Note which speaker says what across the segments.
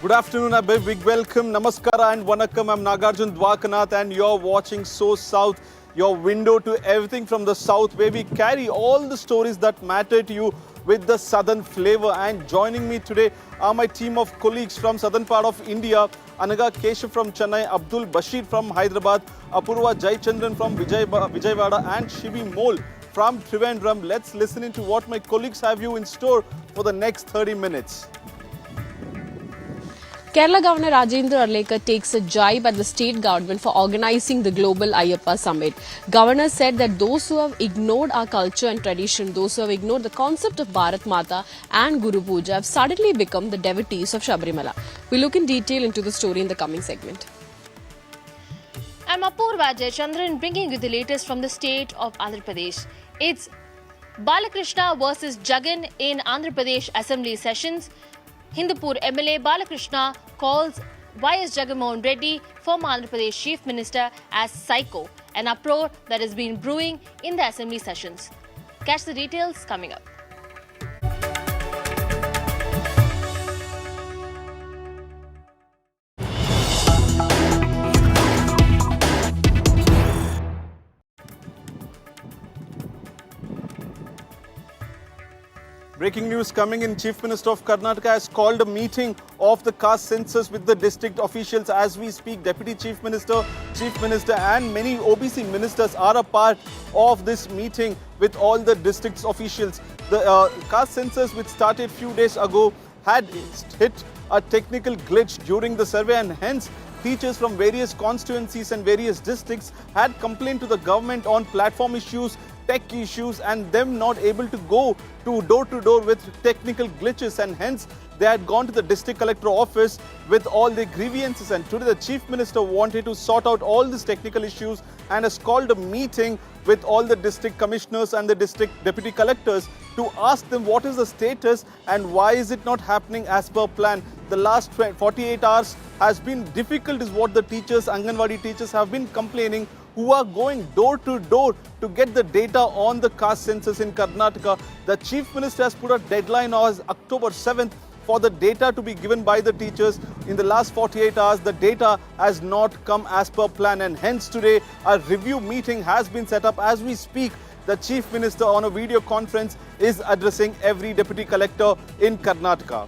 Speaker 1: Good afternoon, a big welcome, namaskara and vanakkam. I'm Nagarjun Dwakanath and you're watching SoSouth, your window to everything from the south, where we carry all the stories that matter to you with the southern flavor. And joining me today are my team of colleagues from southern part of India, Anaga Keshav from Chennai, Abdul Bashir from Hyderabad, Apurva Jayachandran from Vijayawada and Shivi Mol from Trivandrum. Let's listen into what my colleagues have you in store for the next 30 minutes.
Speaker 2: Kerala Governor Rajendra Arlekar takes a jibe at the state government for organizing the Global Ayyappa Summit. Governor said that those who have ignored our culture and tradition, those who have ignored the concept of Bharat Mata and Guru Puja have suddenly become the devotees of Sabrimala. We look in detail into the story in the coming segment.
Speaker 3: I'm Apurva Jayachandran bringing you the latest from the state of Andhra Pradesh. It's Balakrishna versus Jagan in Andhra Pradesh Assembly sessions. Hindupur MLA Balakrishna calls YS Jaganmohan Reddy, former Andhra Pradesh Chief Minister, as psycho, an uproar that has been brewing in the assembly sessions. Catch the details coming up.
Speaker 1: Breaking news coming in. Chief Minister of Karnataka has called a meeting of the Caste Census with the district officials as we speak. Deputy Chief Minister and many OBC ministers are a part of this meeting with all the district's officials. The Caste Census, which started few days ago, had hit a technical glitch during the survey, and hence teachers from various constituencies and various districts had complained to the government on platform issues, tech issues, and them not able to go to door with technical glitches, and hence they had gone to the district collector office with all the grievances. And today the chief minister wanted to sort out all these technical issues and has called a meeting with all the district commissioners and the district deputy collectors to ask them what is the status and why is it not happening as per plan. The last 48 hours has been difficult is what the teachers, Anganwadi teachers, have been complaining, who are going door to get the data on the caste census in Karnataka. The Chief Minister has put a deadline as October 7th for the data to be given by the teachers. In the last 48 hours, the data has not come as per plan, and hence today a review meeting has been set up. As we speak, the Chief Minister on a video conference is addressing every deputy collector in Karnataka.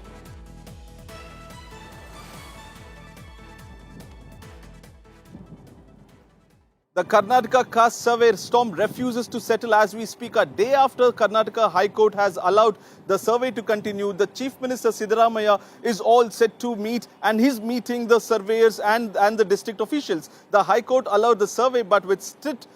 Speaker 1: The Karnataka caste survey storm refuses to settle as we speak. A day after Karnataka High Court has allowed the survey to continue, the Chief Minister Siddaramaiah is all set to meet, and he's meeting the surveyors and the district officials. The High Court allowed the survey, but with strict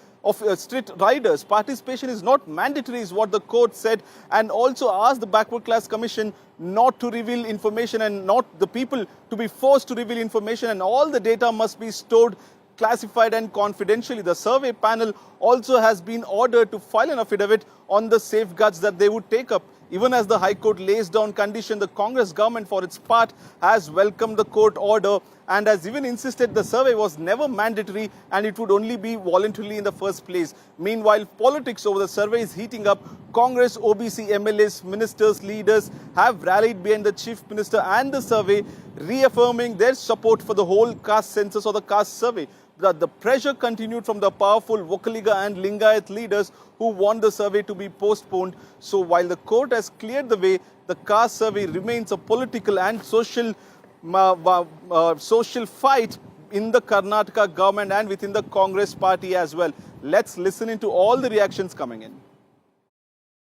Speaker 1: riders. Participation is not mandatory is what the court said, and also asked the Backward Class Commission not to reveal information and not the people to be forced to reveal information, and all the data must be stored classified and confidentially. The survey panel also has been ordered to file an affidavit on the safeguards that they would take up. Even as the High Court lays down condition, the Congress government for its part has welcomed the court order and has even insisted the survey was never mandatory and it would only be voluntarily in the first place. Meanwhile, politics over the survey is heating up. Congress, OBC, MLAs, ministers, leaders have rallied behind the Chief Minister and the survey, reaffirming their support for the whole caste census or the caste survey. The pressure continued from the powerful Vokaliga and Lingayat leaders who want the survey to be postponed. So while the court has cleared the way, the caste survey remains a political and social fight in the Karnataka government and within the Congress party as well. Let's listen into all the reactions coming in.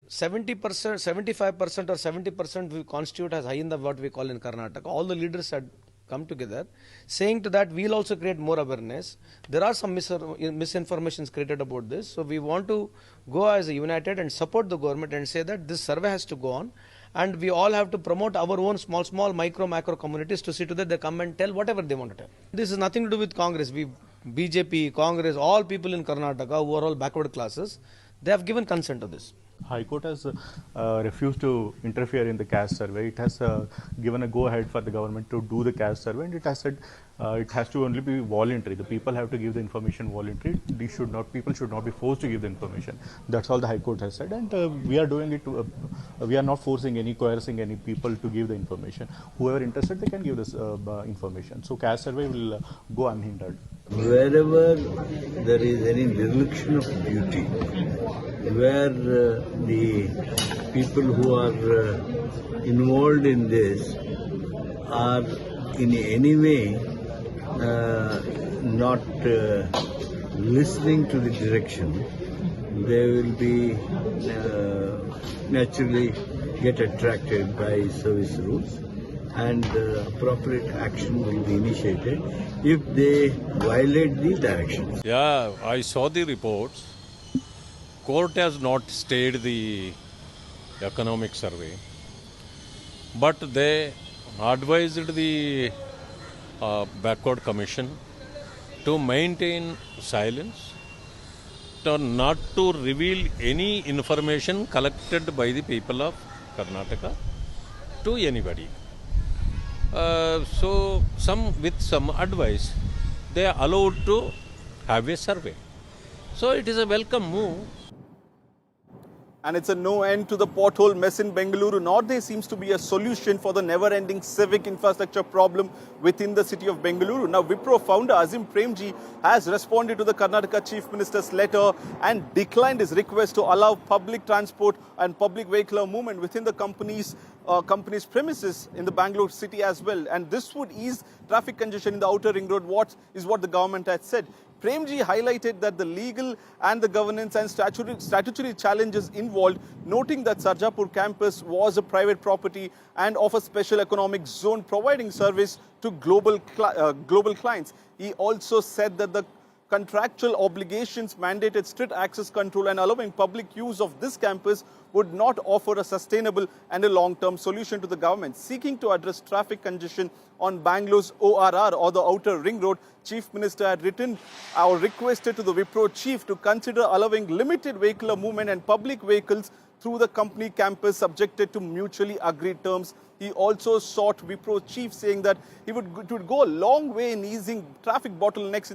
Speaker 4: 70%, 75% or 70% we constitute as high in the what we call in Karnataka. All the leaders had come together saying to that we'll also create more awareness. There are some misinformations created about this. So we want to go as a united and support the government and say that this survey has to go on, and we all have to promote our own small micro macro communities to see to that they come and tell whatever they want to tell. This is nothing to do with Congress. BJP, Congress, all people in Karnataka who are all backward classes, they have given consent to this.
Speaker 5: High Court has refused to interfere in the caste survey. It has given a go-ahead for the government to do the caste survey, and it has said it has to only be voluntary. The people have to give the information voluntarily. People should not be forced to give the information. That's all the High Court has said, and we are doing it. We are not coercing any people to give the information. Whoever interested, they can give this information. So caste survey will go unhindered.
Speaker 6: Wherever there is any dereliction of duty, where the people who are involved in this are in any way not listening to the direction, they will be naturally get attracted by service rules, and appropriate action will be initiated if they violate the directions.
Speaker 7: Yeah, I saw the reports. Court has not stayed the economic survey, but they advised the backward commission to maintain silence, not to reveal any information collected by the people of Karnataka to anybody. So with some advice, they are allowed to have a survey. So it is a welcome move.
Speaker 1: And it's a no end to the pothole mess in Bengaluru, nor there seems to be a solution for the never-ending civic infrastructure problem within the city of Bengaluru. Now, Wipro founder Azim Premji has responded to the Karnataka Chief Minister's letter and declined his request to allow public transport and public vehicular movement within the company's premises in the Bangalore city as well. And this would ease traffic congestion in the outer ring road, what the government had said. Premji highlighted that the legal and the governance and statutory challenges involved, noting that Sarjapur campus was a private property and of a special economic zone providing service to global clients. He also said that the contractual obligations mandated strict access control and allowing public use of this campus would not offer a sustainable and a long-term solution to the government. Seeking to address traffic congestion on Bangalore's ORR or the outer ring road, Chief Minister had written or requested to the Wipro chief to consider allowing limited vehicular movement and public vehicles through the company campus subjected to mutually agreed terms. He also sought Wipro chief, saying that it would go a long way in easing traffic bottlenecks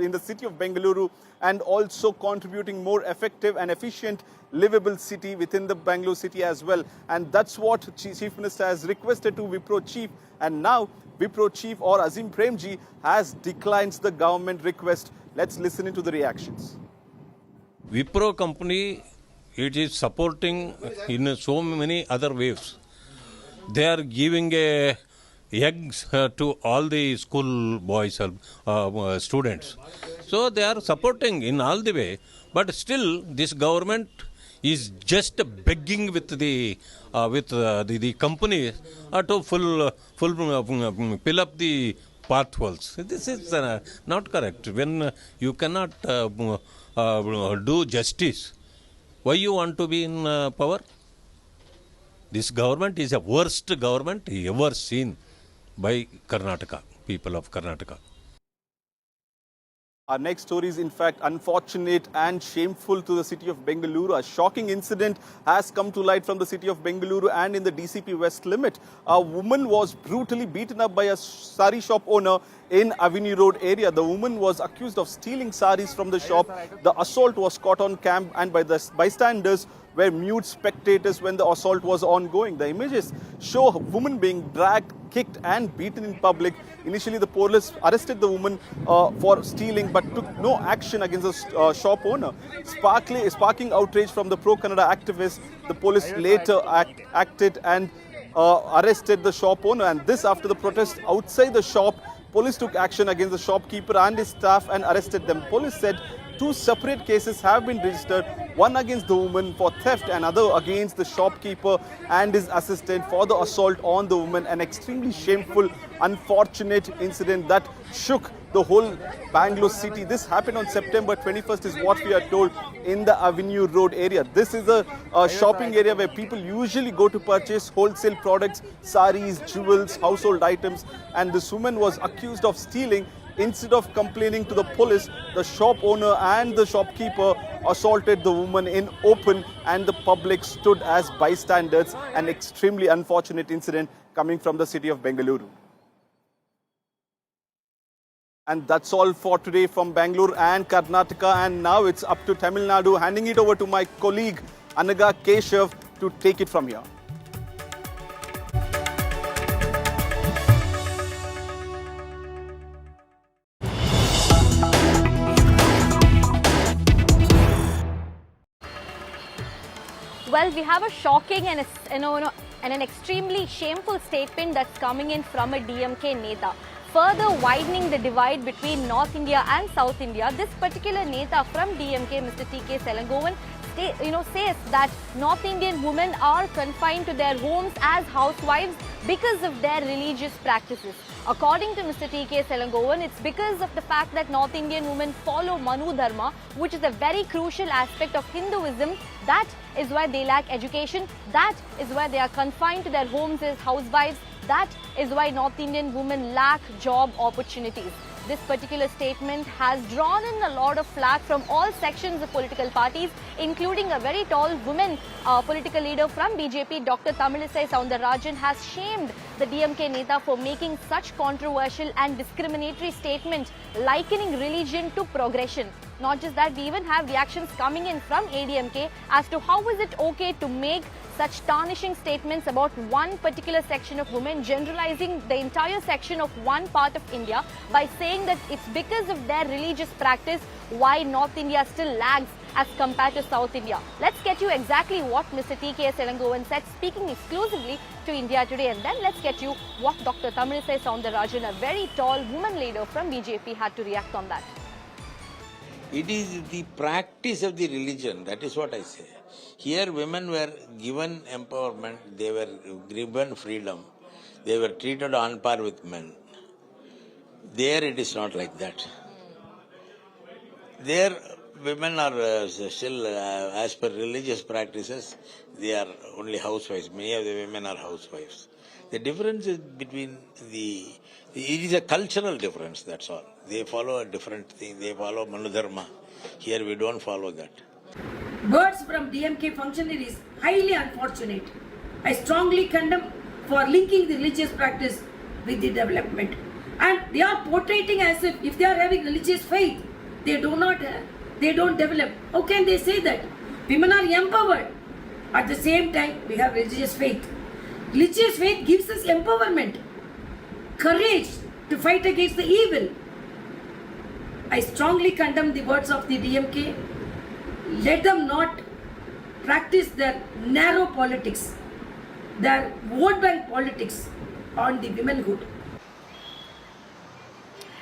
Speaker 1: in the city of Bengaluru and also contributing more effective and efficient livable city within the Bangalore city as well. And that's what Chief Minister has requested to Wipro chief. And now Wipro chief or Azim Premji has declined the government request. Let's listen into the reactions.
Speaker 7: Wipro company, it is supporting in so many other ways. They are giving eggs to all the school boys students. So they are supporting in all the way. But still, this government is just begging with the company to fill up the pathholes. This is not correct. When you cannot do justice, why you want to be in power? This government is the worst government ever seen by Karnataka, people of Karnataka.
Speaker 1: Our next story is in fact unfortunate and shameful to the city of Bengaluru. A shocking incident has come to light from the city of Bengaluru and in the DCP West limit. A woman was brutally beaten up by a sari shop owner in Avenue Road area. The woman was accused of stealing saris from the shop. The assault was caught on cam and by the bystanders were mute spectators when the assault was ongoing. The images show a woman being dragged, kicked and beaten in public. Initially, the police arrested the woman for stealing but took no action against the shop owner. Sparking outrage from the pro-Kannada activists, the police later acted and arrested the shop owner. And this after the protest outside the shop, police took action against the shopkeeper and his staff and arrested them. Police said 2 separate cases have been registered, one against the woman for theft and other against the shopkeeper and his assistant for the assault on the woman. An extremely shameful, unfortunate incident that shook the whole Bangalore city. This happened on September 21st is what we are told in the Avenue Road area. This is a shopping area where people usually go to purchase wholesale products, saris, jewels, household items. And this woman was accused of stealing Instead of complaining to the police, the shop owner and the shopkeeper assaulted the woman in open, and the public stood as bystanders. An extremely unfortunate incident coming from the city of Bengaluru. And that's all for today from Bangalore and Karnataka. And now it's up to Tamil Nadu. Handing it over to my colleague Anaga Keshav to take it from here.
Speaker 3: Well, we have a shocking and an extremely shameful statement that's coming in from a DMK Neta. Further widening the divide between North India and South India, this particular Neta from DMK, Mr. T.K.S. Elangovan, says that North Indian women are confined to their homes as housewives because of their religious practices. According to Mr. T.K.S. Elangovan, it's because of the fact that North Indian women follow Manu Dharma, which is a very crucial aspect of Hinduism. That is why they lack education. That is why they are confined to their homes as housewives. That is why North Indian women lack job opportunities. This particular statement has drawn in a lot of flack from all sections of political parties, including a very tall woman political leader from BJP, Dr. Tamilisai Soundararajan, has shamed the DMK Neta for making such controversial and discriminatory statement, likening religion to progression. Not just that, we even have reactions coming in from ADMK as to how is it okay to make such tarnishing statements about one particular section of women, generalizing the entire section of one part of India by saying that it's because of their religious practice why North India still lags as compared to South India. Let's get you exactly what Mr. T.K.S. Elangovan said, speaking exclusively to India Today, and then let's get you what Dr. Tamilisai Soundararajan, a very tall woman leader from BJP, had to react on that.
Speaker 8: It is the practice of the religion, that is what I say. Here women were given empowerment, they were given freedom, they were treated on par with men. There it is not like that. There women are still, as per religious practices, they are only housewives. Many of the women are housewives. The difference is between it is a cultural difference, that's all. They follow a different thing, they follow Manu Dharma. Here we don't follow that.
Speaker 9: Words from DMK functionaries highly unfortunate. I strongly condemn for linking the religious practice with the development. And they are portraying as if they are having religious faith, they don't develop. How can they say that? Women are empowered. At the same time, we have religious faith. Religious faith gives us empowerment, courage to fight against the evil. I strongly condemn the words of the DMK. Let them not practice their narrow politics, their vote bank politics on the womanhood.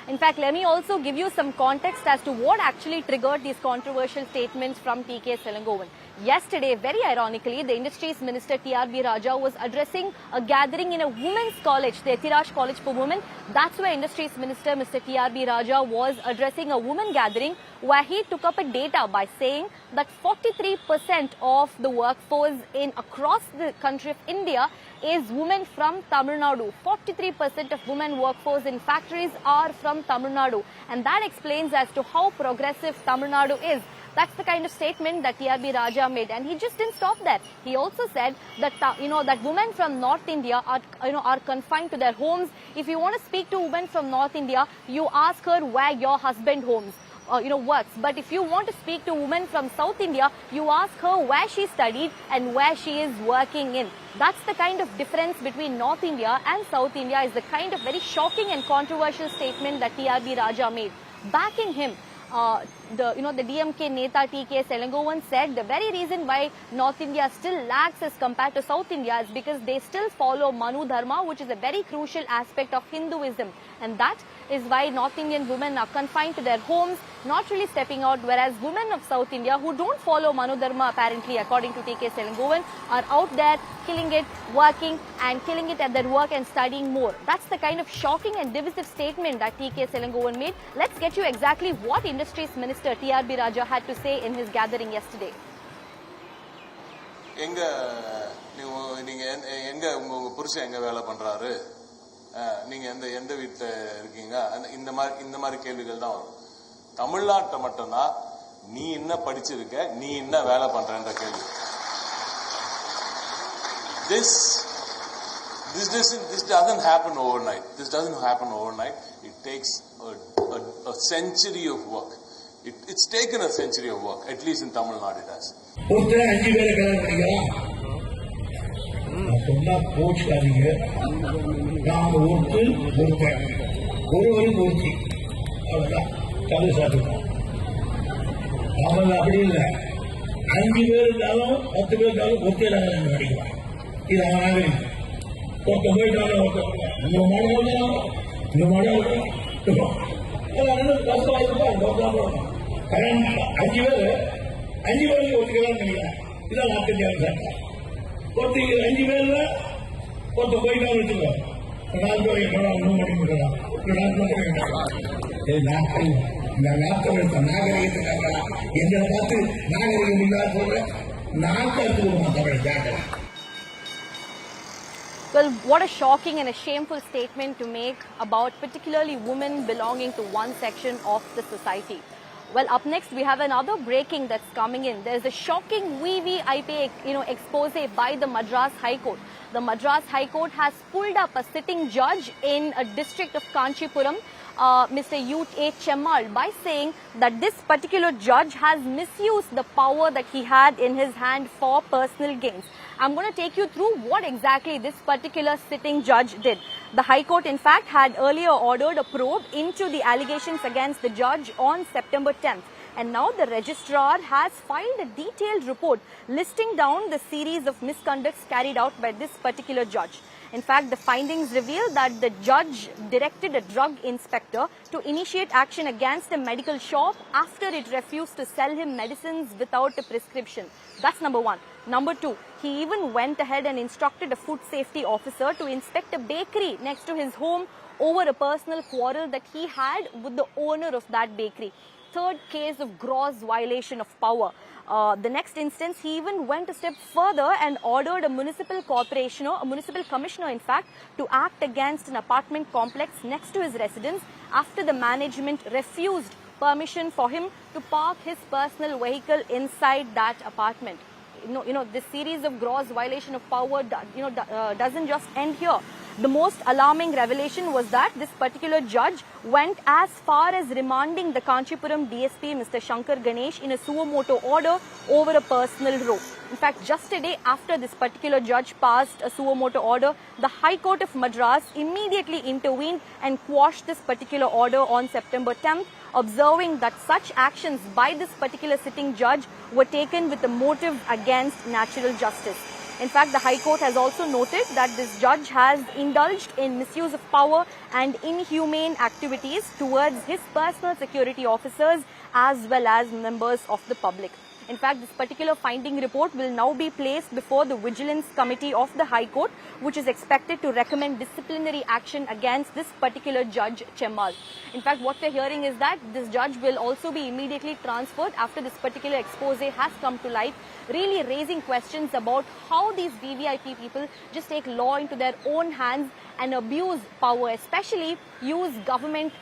Speaker 3: In fact, let me also give you some context as to what actually triggered these controversial statements from T.K.S. Elangovan. Yesterday, very ironically, the Industries Minister T.R.B. Raja was addressing a gathering in a women's college, the Ethiraj College for Women. That's where Industries Minister Mr. T.R.B. Raja was addressing a women gathering where he took up a data by saying that 43% of the workforce across the country of India is women from Tamil Nadu. 43% of women workforce in factories are from Tamil Nadu. And that explains as to how progressive Tamil Nadu is. That's the kind of statement that T.R.B. Raja made, and he just didn't stop there. He also said that that women from North India are confined to their homes. If you want to speak to women from North India, you ask her where your husband works. But if you want to speak to women from South India, you ask her where she studied and where she is working in. That's the kind of difference between North India and South India, is the kind of very shocking and controversial statement that T.R.B. Raja made. Backing him, the DMK Neta T.K.S. Elangovan said the very reason why North India still lags as compared to South India is because they still follow Manu Dharma, which is a very crucial aspect of Hinduism. And that is why North Indian women are confined to their homes, not really stepping out, whereas women of South India who don't follow Manu Dharma, apparently according to T.K.S. Elangovan, are out there killing it, working and killing it at their work and studying more. That's the kind of shocking and divisive statement that T.K.S. Elangovan made. Let's get you exactly what Industries Minister T.R.B. Raja had to say in his gathering yesterday.
Speaker 10: நீங்க எங்க உங்க புருஷன் எங்க வேலை பண்றாரு நீங்கள் எந்த வீட்டில் இருக்கீங்க, இந்த மாதிரி கேள்விகள் தான் வரும். தமிழ்நாட்டை மட்டும்தான் நீ என்ன படிச்சிருக்க, நீ என்ன வேலை பண்றன்ற கேள்வி. This doesn't happen overnight. This doesn't happen overnight. It takes a century of work. It's taken a century of work, at least in Tamil Nadu it has.
Speaker 11: அவன் அப்படி இல்லை, 5 பேர் இருந்தாலும் 10 பேர் இருந்தாலும் ஒருத்தர் படிக்கலாம். இது அவன் நாகரிகம். ஒருத்தர் போயிட்டாலும் இந்த மாடல் இந்த மாடல் 5 பேருக்கு ஒத்துக்கலாம் நினைக்கிறேன். இதான் 45 சட்டம். ஒருத்தர் 5 பேர்ல ஒருத்தர் போயிட்டாலும் வச்சுக்கோ, 4 பேர் இன்னும் முடிக்கலாம். இந்த நாட்டை நாகரிகத்துக்காக எங்களை பார்த்து நாகரிகம் இல்லாத சொல்ற நாட்டை.
Speaker 3: Well, what a shocking and a shameful statement to make about particularly women belonging to one section of the society. Well, up next we have another breaking that's coming in. There's a shocking VVIP, expose by the Madras High Court. The Madras High Court has pulled up a sitting judge in a district of Kanchipuram, Mr. U.A. Chemmal, by saying that this particular judge has misused the power that he had in his hand for personal gains. I'm going to take you through what exactly this particular sitting judge did. The High Court, in fact, had earlier ordered a probe into the allegations against the judge on September 10th. And now the registrar has filed a detailed report listing down the series of misconducts carried out by this particular judge. In fact, the findings reveal that the judge directed a drug inspector to initiate action against a medical shop after it refused to sell him medicines without a prescription. That's number one. Number two, he even went ahead and instructed a food safety officer to inspect a bakery next to his home over a personal quarrel that he had with the owner of that bakery. Third case of gross violation of power. The next instance, he even went a step further and ordered a municipal corporation, or a municipal commissioner in fact, to act against an apartment complex next to his residence after the management refused permission for him to park his personal vehicle inside that apartment. This series of gross violation of power, doesn't just end here. The most alarming revelation was that this particular judge went as far as remanding the Kanchipuram DSP, Mr. Shankar Ganesh, in a suo motu order over a personal row. In fact, just a day after this particular judge passed a suo motu order, the High Court of Madras immediately intervened and quashed this particular order on September 10th, observing that such actions by this particular sitting judge were taken with a motive against natural justice. In fact, the High Court has also noted that this judge has indulged in misuse of power and inhumane activities towards his personal security officers as well as members of the public. In fact, this particular finding report will now be placed before the Vigilance Committee of the High Court, which is expected to recommend disciplinary action against this particular judge, Chemmal. In fact, what we're hearing is that this judge will also be immediately transferred after this particular expose has come to light, really raising questions about how these VVIP people just take law into their own hands and abuse power, especially use government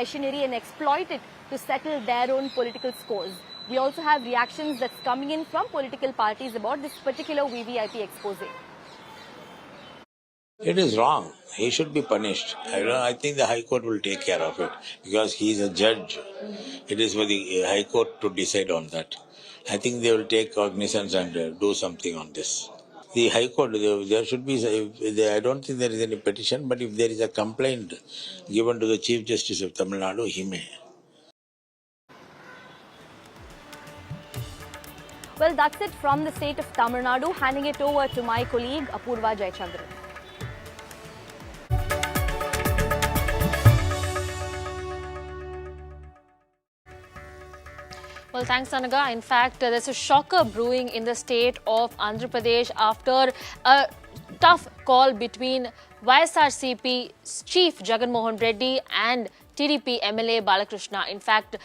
Speaker 3: machinery and exploit it to settle their own political scores. We also have reactions that's coming in from political parties about this particular VVIP expose.
Speaker 8: It is wrong. He should be punished. I think the High Court will take care of it because he is a judge. It is for the High Court to decide on that. I think they will take cognizance and do something on this. The High Court, there should be, I don't think there is any petition, but if there is a complaint given to the Chief Justice of Tamil Nadu, he may.
Speaker 3: Well, that's it from the state of Tamil Nadu. Handing it over to my colleague Apurva Jayachandran. Well, thanks, Anaga. In fact, there's a shocker brewing in the state of Andhra Pradesh after a tough call between YSRCP Chief Jaganmohan Reddy and TDP MLA Balakrishna, in fact,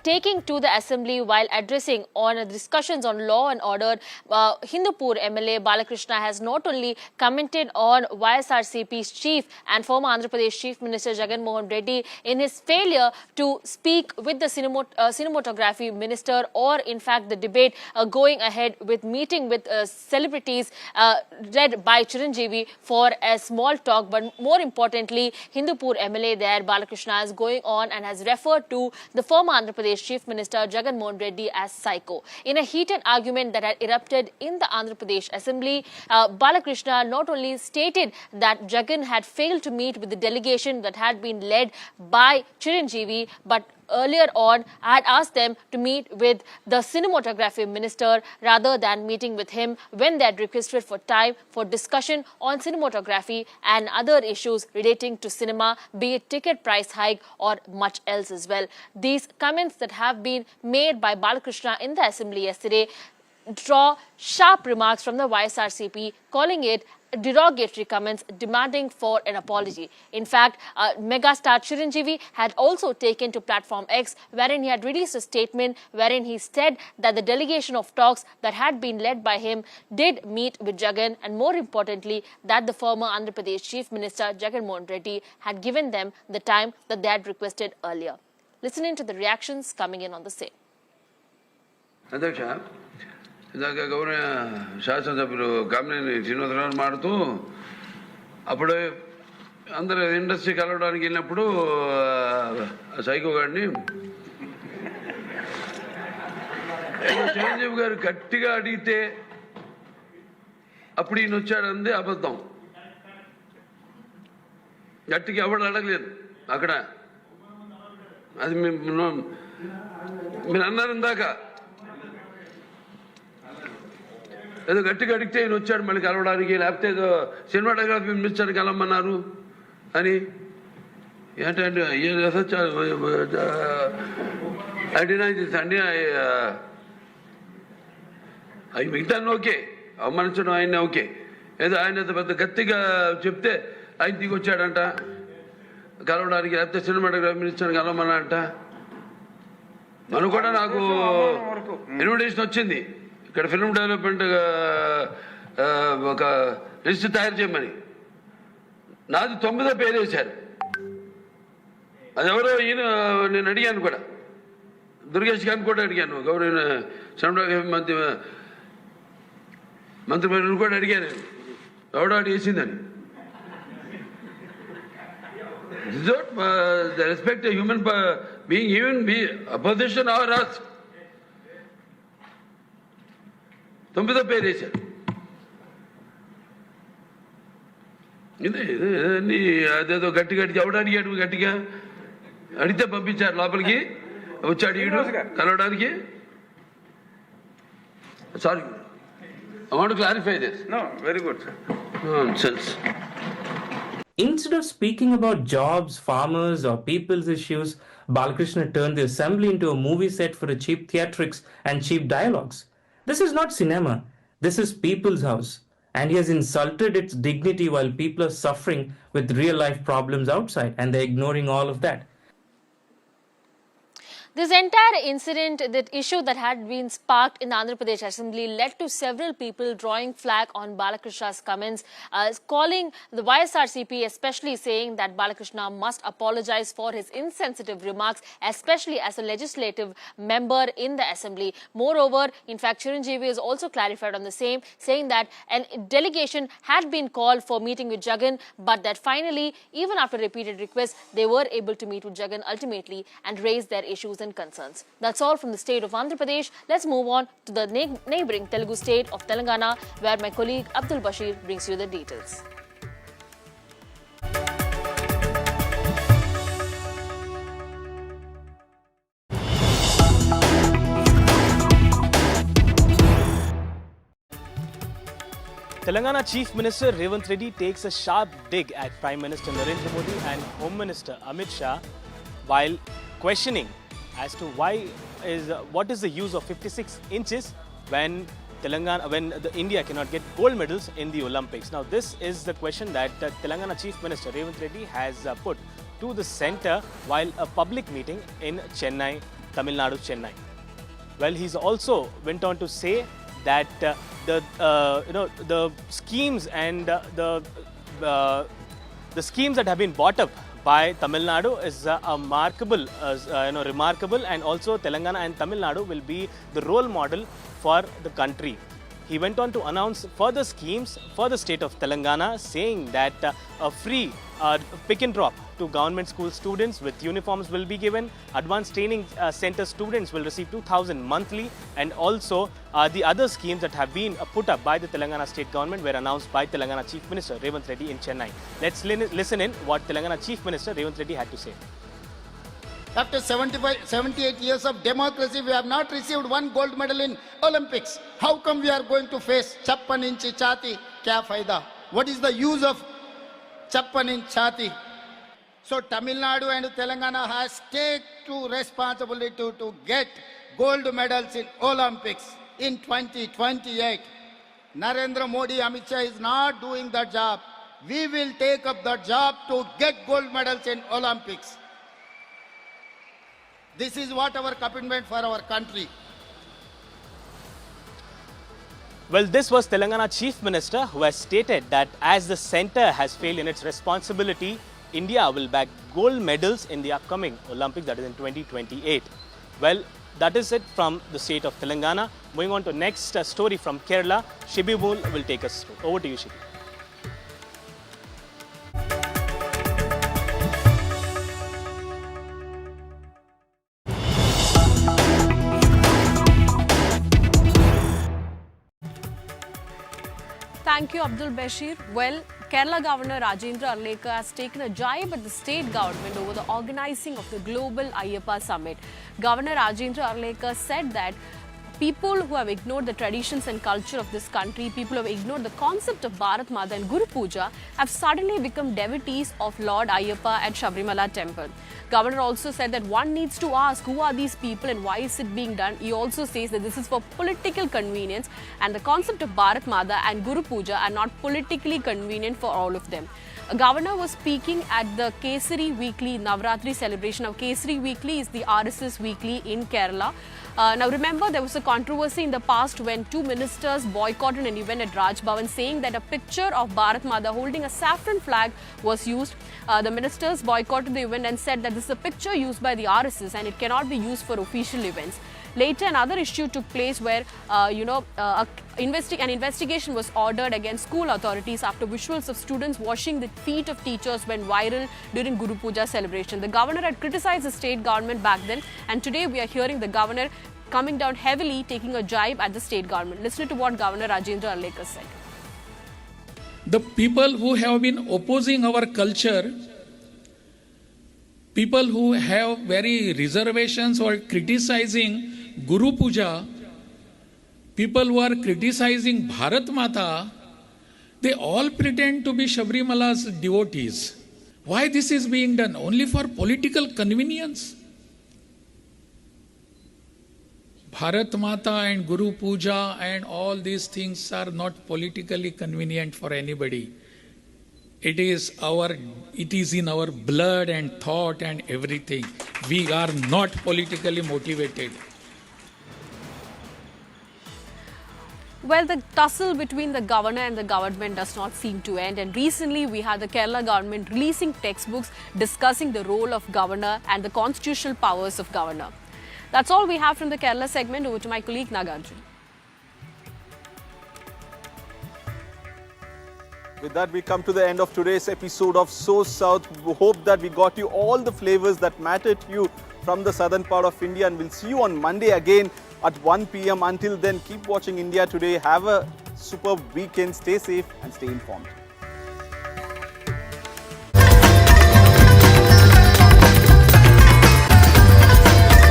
Speaker 3: taking to the assembly while addressing on discussions on law and order. Hindupur MLA Balakrishna has not only commented on YSRCP's chief and former Andhra Pradesh Chief Minister Jaganmohan Reddy in his failure to speak with the cinematography minister, or in fact the debate going ahead with meeting with celebrities led by Chiranjeevi for a small talk. But more importantly, Hindupur MLA there, Balakrishna, is going on and has referred to the former Andhra Pradesh Chief Minister Jaganmohan Reddy as psycho. In a heated argument that had erupted in the Andhra Pradesh Assembly, Balakrishna not only stated that Jagan had failed to meet with the delegation that had been led by Chiranjeevi, but earlier on had asked them to meet with the cinematography minister rather than meeting with him when they had requested for time for discussion on cinematography and other issues relating to cinema, be it ticket price hike or much else as well. These comments that have been made by Balakrishna in the assembly yesterday draw sharp remarks from the YSRCP, calling it derogatory comments, demanding for an apology. In fact, megastar Chiranjeevi had also taken to platform X, wherein he had released a statement wherein he said that the delegation of talks that had been led by him did meet with Jagan, and more importantly that the former Andhra Pradesh Chief Minister Jaganmohan Reddy had given them the time that they had requested earlier. Listening to the reactions coming in on the same.
Speaker 12: ఇందాక గౌరవ శాసనసభ్యులు కామినేని శ్రీనివాసరావు మాడుతూ అప్పుడు అందరూ industry కలవడానికి వెళ్ళినప్పుడు psycho గారిని చిరంజీవి గారు గట్టిగా అడిగితే అప్పుడు ఈయన వచ్చాడంది అబద్ధం. గట్టిగా ఎవడు అడగలేదు అక్కడ. అది మీరు అన్నారు ఇందాక, ఏదో గట్టిగా అడిగితే ఈయన వచ్చాడు మళ్ళీ కలవడానికి, లేకపోతే ఏదో సినిమాటోగ్రఫీ మినిస్టర్ కలవమన్నారు అని. ఏంటంటే అండి అవి మిగతాన్ని ఓకే, అవమానించడం ఆయన ఓకే, ఏదో ఆయన పెద్ద గట్టిగా చెప్తే ఆయన దిగి వచ్చాడంట కలవడానికి, లేకపోతే సినిమాటోగ్రఫీ మినిస్టర్ కలవమన్నారంట. మనం కూడా నాకు ఇన్విటేషన్ వచ్చింది ఇక్కడ ఫిల్మ్ డెవలప్మెంట్ ఒక లిస్ట్ తయారు చేయమని. నాది 9వ పేరు వేశారు. అది ఎవరో ఈయన నేను అడిగాను కూడా, దుర్గేష్ గారిని కూడా అడిగాను, గౌరవ సినిమాటోగ్రఫీ మంత్రివర్యులు కూడా అడిగాను ఎవడో అడి వేసిందని. Respect human being, even be opposition or us. 9వ పేరు వేశారు. ఇదే అదేదో గట్టిగా ఎవడు అడిగాడు, గట్టిగా అడిగితే పంపించారు లోపలికి, వచ్చాడు ఈడు కలవడానికి. Sorry, I want to clarify this.
Speaker 13: No, very good, sir.
Speaker 12: Nonsense.
Speaker 14: Instead of speaking about jobs, farmers or people's issues, Balakrishna turned the assembly into a movie set for a cheap theatrics and cheap dialogues. This is not cinema. This is people's house. And he has insulted its dignity while people are suffering with real life problems outside, and they're ignoring all of that.
Speaker 3: This entire incident, that issue that had been sparked in the Andhra Pradesh Assembly, led to several people drawing flag on Balakrishna's comments, calling the YSRCP, especially saying that Balakrishna must apologize for his insensitive remarks, especially as a legislative member in the Assembly. Moreover, in fact, Chiranjeevi has also clarified on the same, saying that a delegation had been called for meeting with Jagan, but that finally, even after repeated requests, they were able to meet with Jagan ultimately and raise their issues and concerns. That's all from the state of Andhra Pradesh. Let's move on to the neighbouring Telugu state of Telangana, where my colleague Abdul Bashir brings you the details.
Speaker 15: Telangana Chief Minister Revanth Reddy takes a sharp dig at Prime Minister Narendra Modi and Home Minister Amit Shah while questioning as to what is the use of 56 inches when India cannot get gold medals in the Olympics. Now, this is the question that Telangana Chief Minister Revanth Reddy has put to the centre while a public meeting in Chennai, Tamil Nadu, Chennai. Well, he's also went on to say that the schemes and the schemes that have been brought up by Tamil Nadu is remarkable, and also Telangana and Tamil Nadu will be the role model for the country. He went on to announce further schemes for the state of Telangana, saying that a free pick and drop to government school students with uniforms will be given. Advanced training center students will receive 2,000 monthly, and also the other schemes that have been put up by the Telangana state government were announced by Telangana Chief Minister Reddy Reddy in Chennai. Let's listen in what Telangana Chief Minister Reddy Reddy had to say.
Speaker 13: After 78 years of democracy, we have not received one gold medal in Olympics. How come we are going to face chappan inchi chati? Kya faida? What is the use of chappan inch chati? So Tamil Nadu and Telangana has taken responsibility to get gold medals in Olympics in 2028. Narendra Modi, Amit Shah is not doing that job. We will take up that job to get gold medals in Olympics. This is what our commitment for our country.
Speaker 15: Well, this was Telangana Chief Minister who has stated that as the centre has failed in its responsibility, India will back gold medals in the upcoming Olympics, that is in 2028. Well, that is it from the state of Telangana. Moving on to next story from Kerala, Shibi Mool will take us through. Over to you, Shibi.
Speaker 2: Thank you, Abdul Bashir. Well, Kerala Governor Rajendra Arlekar has taken a jibe at the state government over the organizing of the Global Ayyappa Summit. Governor Rajendra Arlekar said that people who have ignored the traditions and culture of this country, people who have ignored the concept of Bharat Mata and Guru Puja, have suddenly become devotees of Lord Ayyappa at Sabrimala temple. Governor also said that one needs to ask who are these people and why is it being done. He also says that this is for political convenience and the concept of Bharat Mata and Guru Puja are not politically convenient for all of them. A governor was speaking at the Kesari Weekly Navratri celebration. Now, Kesari Weekly is the RSS weekly in Kerala. Now, remember, there was a controversy in the past when two ministers boycotted an event at Raj Bhavan saying that a picture of Bharat Mata holding a saffron flag was used. The ministers boycotted the event and said that this is a picture used by the RSS and it cannot be used for official events. Later, another issue took place where, an investigation was ordered against school authorities after visuals of students washing the feet of teachers went viral during Guru Puja celebration. The governor had criticized the state government back then, and today we are hearing the governor coming down heavily, taking a jibe at the state government. Listen to what Governor Rajendra Arlekar said.
Speaker 16: The people who have been opposing our culture, people who have very reservations or criticizing Guru Puja, people who are criticizing Bharat Mata, they all pretend to be Sabrimala's devotees. Why this is being done? Only for political convenience? Bharat Mata and Guru Puja and all these things are not politically convenient for anybody. It is in our blood and thought and everything. We are not politically motivated.
Speaker 2: Well, the tussle between the governor and the government does not seem to end, and recently we had the Kerala government releasing textbooks discussing the role of governor and the constitutional powers of governor. That's all we have from the Kerala segment. Over to my colleague Nagarjun.
Speaker 1: With that, we come to the end of today's episode of SoSouth. We hope that we got you all the flavors that matter to you from the southern part of India, and we'll see you on Monday again at 1 p.m. Until then, keep watching India Today. Have a superb weekend. Stay safe and stay informed.